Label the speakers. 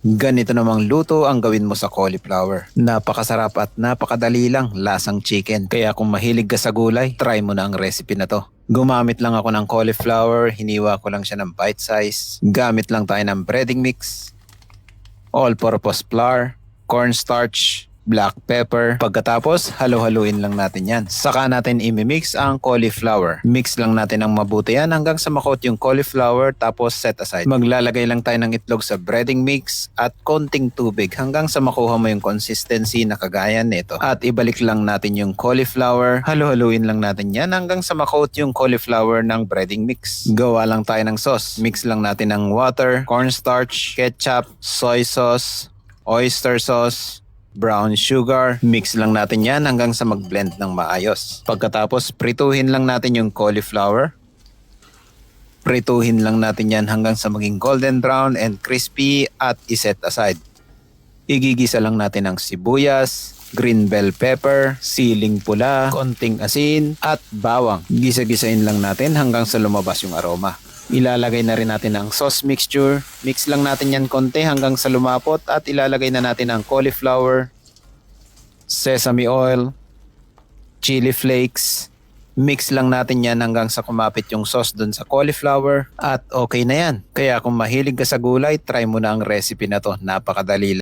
Speaker 1: Ganito namang luto ang gawin mo sa cauliflower. Napakasarap at napakadali lang, lasang chicken. Kaya kung mahilig ka sa gulay, try mo na ang recipe na to. Gumamit lang ako ng cauliflower, hiniwa ko lang siya ng bite size. Gamit lang tayo ng breading mix, all-purpose flour, cornstarch, black pepper. Pagkatapos, halo-haluin lang natin yan. Saka natin imimix ang cauliflower. Mix lang natin ng mabuti yan hanggang sa makot yung cauliflower tapos set aside. Maglalagay lang tayo ng itlog sa breading mix at konting tubig hanggang sa makuha mo yung consistency na kagaya nito. At ibalik lang natin yung cauliflower. Halo-haluin lang natin yan hanggang sa makot yung cauliflower ng breading mix. Gawa lang tayo ng sauce. Mix lang natin ng water, cornstarch, ketchup, soy sauce, oyster sauce, brown sugar. Mix lang natin yan hanggang sa mag-blend ng maayos. Pagkatapos, prituhin lang natin yung cauliflower. Prituhin lang natin yan hanggang sa maging golden brown and crispy at iset aside. Igigisa lang natin ang sibuyas, green bell pepper, siling pula, konting asin at bawang. Gisa-gisain lang natin hanggang sa lumabas yung aroma. Ilalagay na rin natin ang sauce mixture. Mix lang natin yan konti hanggang sa lumapot at ilalagay na natin ang cauliflower, sesame oil, chili flakes. Mix lang natin yan hanggang sa kumapit yung sauce dun sa cauliflower at okay na yan. Kaya kung mahilig ka sa gulay, try mo na ang recipe na to. Napakadali lang.